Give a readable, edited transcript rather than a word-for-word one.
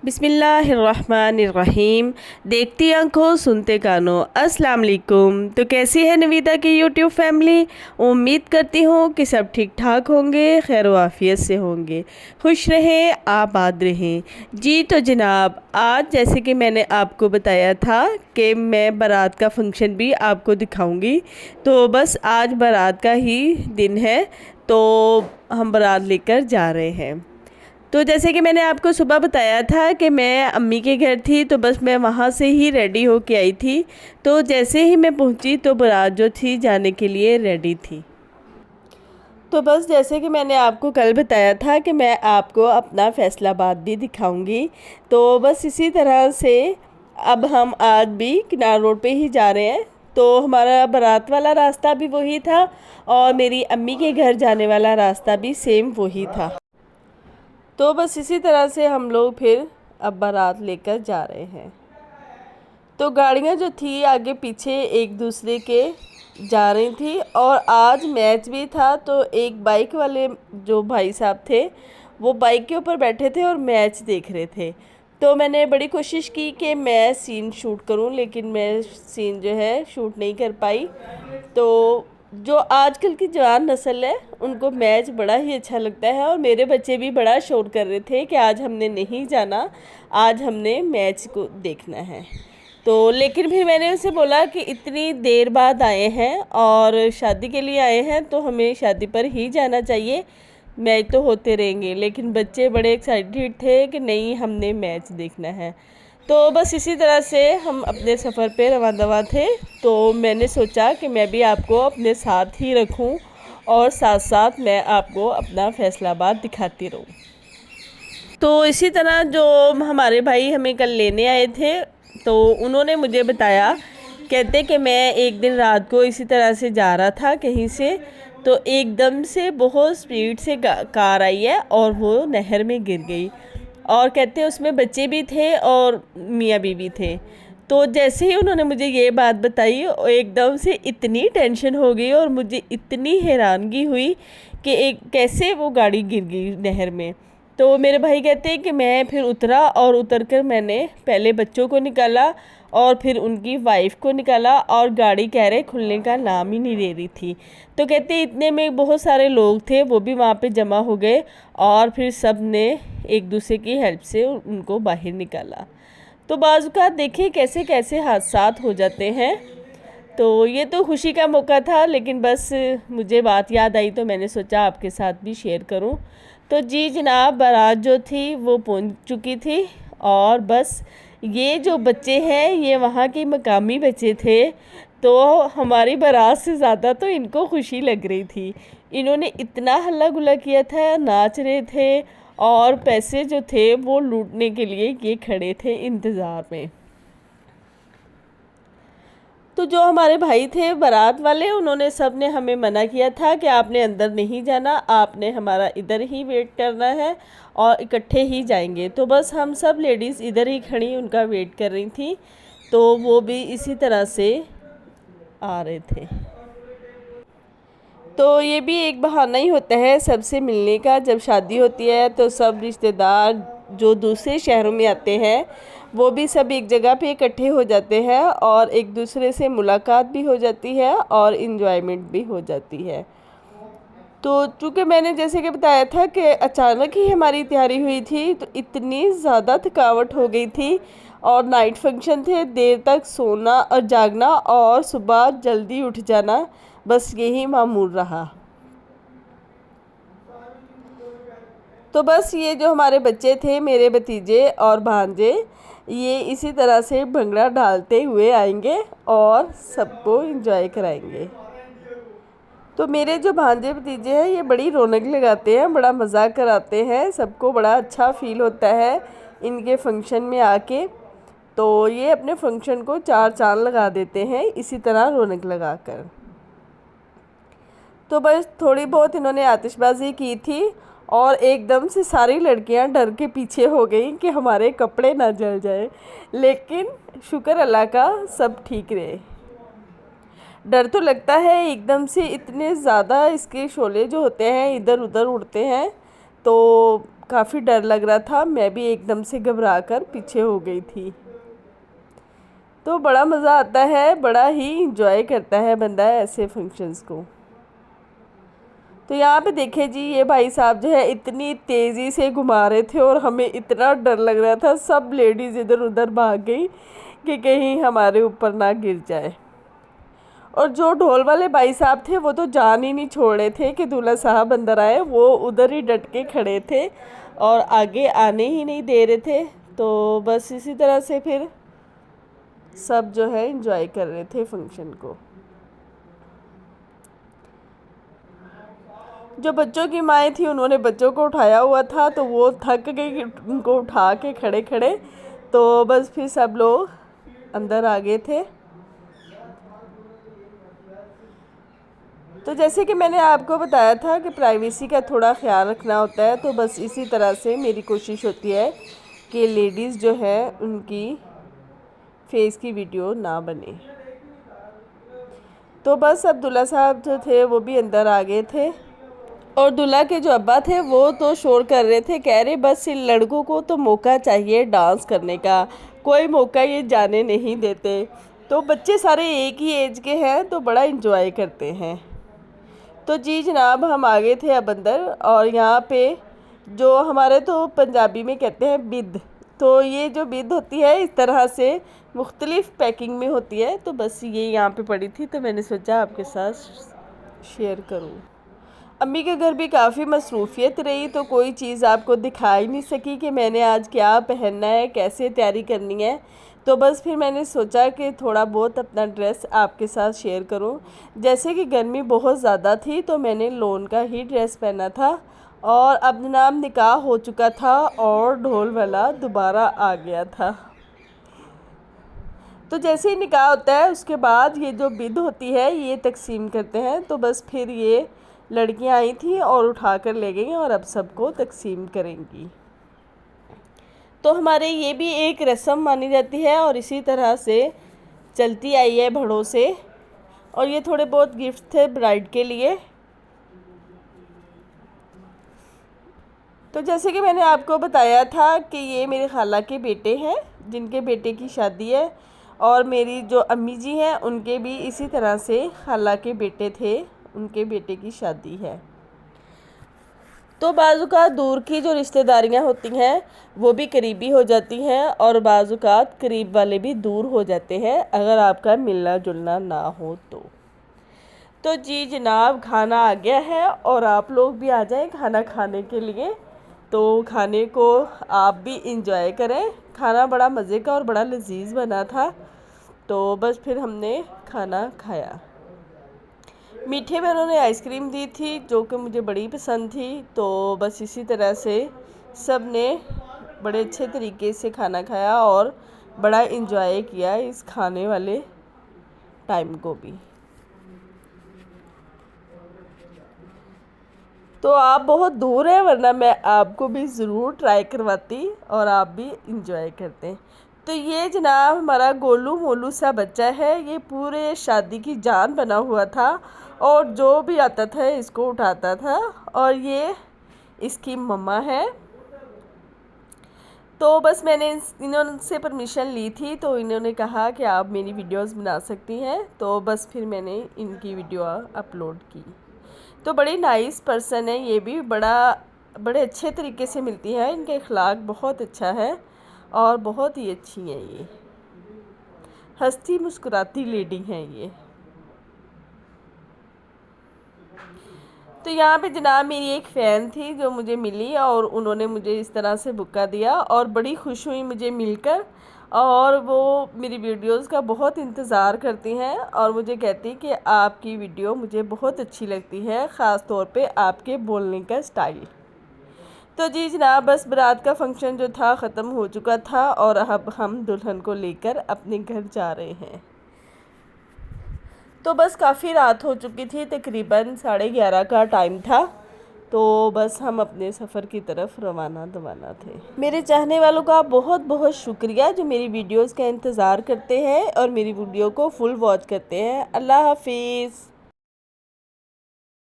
बिस्मिल्लाहिर्रहमानिर्रहीम। देखती आंखों सुनते कानों, अस्सलाम वालेकुम। तो कैसी है नवीदा की यूट्यूब फैमिली। उम्मीद करती हूँ कि सब ठीक ठाक होंगे, खैर आफियत से होंगे, खुश रहें, आबाद रहें। जी तो जनाब, आज जैसे कि मैंने आपको बताया था कि मैं बारात का फंक्शन भी आपको दिखाऊंगी, तो बस आज बारात का ही दिन है, तो हम बारात लेकर जा रहे हैं। तो जैसे कि मैंने आपको सुबह बताया था कि मैं अम्मी के घर थी, तो बस मैं वहाँ से ही रेडी होके आई थी। तो जैसे ही मैं पहुँची तो बारात जो थी जाने के लिए रेडी थी। तो बस जैसे कि मैंने आपको कल बताया था कि मैं आपको अपना फैसलाबाद भी दिखाऊंगी, तो बस इसी तरह से अब हम आज भी किनार रोड पे ही जा रहे हैं। तो हमारा बारात वाला रास्ता भी वही था और मेरी अम्मी के घर जाने वाला रास्ता भी सेम वही था। तो बस इसी तरह से हम लोग फिर अब बारात लेकर जा रहे हैं। तो गाड़ियाँ जो थी आगे पीछे एक दूसरे के जा रही थी और आज मैच भी था, तो एक बाइक वाले जो भाई साहब थे वो बाइक के ऊपर बैठे थे और मैच देख रहे थे। तो मैंने बड़ी कोशिश की कि मैं सीन शूट करूं, लेकिन मैं सीन जो है शूट नहीं कर पाई। तो जो आजकल की जवान नस्ल है उनको मैच बड़ा ही अच्छा लगता है और मेरे बच्चे भी बड़ा शोर कर रहे थे कि आज हमने नहीं जाना, आज हमने मैच को देखना है। तो लेकिन फिर मैंने उनसे बोला कि इतनी देर बाद आए हैं और शादी के लिए आए हैं तो हमें शादी पर ही जाना चाहिए, मैच तो होते रहेंगे। लेकिन बच्चे बड़े एक्साइटेड थे कि नहीं, हमने मैच देखना है। तो बस इसी तरह से हम अपने सफ़र पे रवाना थे। तो मैंने सोचा कि मैं भी आपको अपने साथ ही रखूं और साथ साथ मैं आपको अपना फैसलाबाद दिखाती रहूं। तो इसी तरह जो हमारे भाई हमें कल लेने आए थे, तो उन्होंने मुझे बताया, कहते कि मैं एक दिन रात को इसी तरह से जा रहा था कहीं से, तो एकदम से बहुत स्पीड से कार आई है और वो नहर में गिर गई। और कहते उसमें बच्चे भी थे और मियाँ बीवी थे। तो जैसे ही उन्होंने मुझे ये बात बताई, एकदम से इतनी टेंशन हो गई और मुझे इतनी हैरानगी हुई कि एक कैसे वो गाड़ी गिर गई नहर में। तो मेरे भाई कहते हैं कि मैं फिर उतरा और उतरकर मैंने पहले बच्चों को निकाला और फिर उनकी वाइफ को निकाला और गाड़ी कह रहे खुलने का नाम ही नहीं ले रही थी। तो कहते इतने में बहुत सारे लोग थे, वो भी वहाँ पे जमा हो गए और फिर सब ने एक दूसरे की हेल्प से उनको बाहर निकाला। तो बाज़ औक़ात देखिए कैसे कैसे हादसात हो जाते हैं। तो ये तो खुशी का मौका था, लेकिन बस मुझे बात याद आई तो मैंने सोचा आपके साथ भी शेयर करूं। तो जी जनाब, बारात जो थी वो पहुंच चुकी थी और बस ये जो बच्चे हैं ये वहाँ के मकामी बच्चे थे। तो हमारी बारात से ज़्यादा तो इनको खुशी लग रही थी। इन्होंने इतना हल्ला गुल्ला किया था, नाच रहे थे और पैसे जो थे वो लूटने के लिए ये खड़े थे इंतज़ार में। तो जो हमारे भाई थे बारात वाले, उन्होंने सब ने हमें मना किया था कि आपने अंदर नहीं जाना, आपने हमारा इधर ही वेट करना है और इकट्ठे ही जाएंगे। तो बस हम सब लेडीज़ इधर ही खड़ी उनका वेट कर रही थी। तो वो भी इसी तरह से आ रहे थे। तो ये भी एक बहाना ही होता है सबसे मिलने का। जब शादी होती है तो सब रिश्तेदार जो दूसरे शहरों में आते हैं वो भी सब एक जगह पे इकट्ठे हो जाते हैं और एक दूसरे से मुलाकात भी हो जाती है और इन्जॉयमेंट भी हो जाती है। तो चूँकि मैंने जैसे कि बताया था कि अचानक ही हमारी तैयारी हुई थी, तो इतनी ज़्यादा थकावट हो गई थी और नाइट फंक्शन थे, देर तक सोना और जागना और सुबह जल्दी उठ जाना, बस यही मामूल रहा। तो बस ये जो हमारे बच्चे थे, मेरे भतीजे और भांजे, ये इसी तरह से भंगड़ा डालते हुए आएंगे और सबको एंजॉय कराएंगे। तो मेरे जो भांजे भतीजे हैं ये बड़ी रौनक लगाते हैं, बड़ा मज़ाक कराते हैं, सबको बड़ा अच्छा फ़ील होता है इनके फंक्शन में आके। तो ये अपने फंक्शन को चार चांद लगा देते हैं इसी तरह रौनक लगाकर। तो बस थोड़ी बहुत इन्होंने आतिशबाज़ी की थी और एकदम से सारी लड़कियां डर के पीछे हो गई कि हमारे कपड़े ना जल जाए। लेकिन शुक्र अल्लाह का सब ठीक रहे। डर तो लगता है एकदम से, इतने ज़्यादा इसके शोले जो होते हैं इधर उधर उड़ते हैं। तो काफ़ी डर लग रहा था, मैं भी एकदम से घबरा कर पीछे हो गई थी। तो बड़ा मज़ा आता है, बड़ा ही इंजॉय करता है बंदा ऐसे फंक्शंस को। तो यहाँ पे देखे जी, ये भाई साहब जो है इतनी तेज़ी से घुमा रहे थे और हमें इतना डर लग रहा था, सब लेडीज़ इधर उधर भाग गई कि कहीं हमारे ऊपर ना गिर जाए। और जो ढोल वाले भाई साहब थे वो तो जान ही नहीं छोड़ रहे थे कि दूल्हा साहब अंदर आए, वो उधर ही डट के खड़े थे और आगे आने ही नहीं दे रहे थे। तो बस इसी तरह से फिर सब जो है एंजॉय कर रहे थे फंक्शन को। जो बच्चों की माएँ थी उन्होंने बच्चों को उठाया हुआ था, तो वो थक गई उनको उठा के खड़े खड़े। तो बस फिर सब लोग अंदर आ गए थे। तो जैसे कि मैंने आपको बताया था कि प्राइवेसी का थोड़ा ख्याल रखना होता है, तो बस इसी तरह से मेरी कोशिश होती है कि लेडीज़ जो है उनकी फेस की वीडियो ना बने। तो बस अब दूल्हा साहब जो थे वो भी अंदर आ गए थे और दूल्हा के जो अब्बा थे वो तो शोर कर रहे थे, कह रहे बस इन लड़कों को तो मौका चाहिए डांस करने का, कोई मौका ये जाने नहीं देते। तो बच्चे सारे एक ही एज के हैं तो बड़ा इंजॉय करते हैं। तो जी जनाब, हम आ गए थे अब अंदर और यहाँ पे जो हमारे तो पंजाबी में कहते हैं बिद, तो ये जो बिद होती है इस तरह से मुख्तलिफ़ पैकिंग में होती है। तो बस ये यहाँ पे पड़ी थी तो मैंने सोचा आपके साथ शेयर करूँ। अम्मी के घर भी काफ़ी मसरूफियत रही, तो कोई चीज़ आपको दिखा ही नहीं सकी कि मैंने आज क्या पहनना है, कैसे तैयारी करनी है। तो बस फिर मैंने सोचा कि थोड़ा बहुत अपना ड्रेस आपके साथ शेयर करूं। जैसे कि गर्मी बहुत ज़्यादा थी तो मैंने लोन का ही ड्रेस पहना था और अब जनाब निकाह हो चुका था और ढोल वाला दोबारा आ गया था। तो जैसे ही निकाह होता है उसके बाद ये जो बिद होती है ये तकसीम करते हैं। तो बस फिर ये लड़कियां आई थी और उठा कर ले गई और अब सबको तकसीम करेंगी। तो हमारे ये भी एक रस्म मानी जाती है और इसी तरह से चलती आई है बड़ों से। और ये थोड़े बहुत गिफ्ट थे ब्राइड के लिए। तो जैसे कि मैंने आपको बताया था कि ये मेरे खाला के बेटे हैं जिनके बेटे की शादी है और मेरी जो अम्मी जी हैं उनके भी इसी तरह से खाला के बेटे थे, उनके बेटे की शादी है। तो बाज़-औक़ात दूर की जो रिश्तेदारियां होती हैं वो भी करीबी हो जाती हैं और बाज़-औक़ात करीब वाले भी दूर हो जाते हैं अगर आपका मिलना जुलना ना हो तो जी जनाब, खाना आ गया है और आप लोग भी आ जाएं खाना खाने के लिए। तो खाने को आप भी इंजॉय करें। खाना बड़ा मज़े का और बड़ा लजीज बना था। तो बस फिर हमने खाना खाया। मीठे में उन्होंने आइसक्रीम दी थी जो कि मुझे बड़ी पसंद थी। तो बस इसी तरह से सब ने बड़े अच्छे तरीके से खाना खाया और बड़ा इंजॉय किया इस खाने वाले टाइम को भी। तो आप बहुत दूर हैं वरना मैं आपको भी ज़रूर ट्राई करवाती और आप भी इंजॉय करते। तो ये जनाब हमारा गोलू मोलू सा बच्चा है, ये पूरे शादी की जान बना हुआ था और जो भी आता था इसको उठाता था और ये इसकी मम्मा है। तो बस मैंने इन्होंने परमिशन ली थी तो इन्होंने कहा कि आप मेरी वीडियोस बना सकती हैं। तो बस फिर मैंने इनकी वीडियो अपलोड की। तो बड़ी नाइस पर्सन है ये भी, बड़े अच्छे तरीके से मिलती है, इनके अखलाक बहुत अच्छा है और बहुत ही अच्छी हैं। ये हंसती मुस्कुराती लेडी हैं ये। तो यहाँ पे जनाब मेरी एक फ़ैन थी जो मुझे मिली और उन्होंने मुझे इस तरह से बुक्का दिया और बड़ी खुश हुई मुझे मिलकर। और वो मेरी वीडियोस का बहुत इंतज़ार करती हैं और मुझे कहती कि आपकी वीडियो मुझे बहुत अच्छी लगती है, ख़ास तौर पे आपके बोलने का स्टाइल। तो जी जनाब, बस बारात का फंक्शन जो था ख़त्म हो चुका था और अब हम दुल्हन को लेकर अपने घर जा रहे हैं। तो बस काफ़ी रात हो चुकी थी, तकरीबन 11:30 का टाइम था। तो बस हम अपने सफ़र की तरफ रवाना थे। मेरे चाहने वालों का बहुत बहुत शुक्रिया जो मेरी वीडियोस का इंतज़ार करते हैं और मेरी वीडियो को फुल वॉच करते हैं। अल्लाह हाफिज़।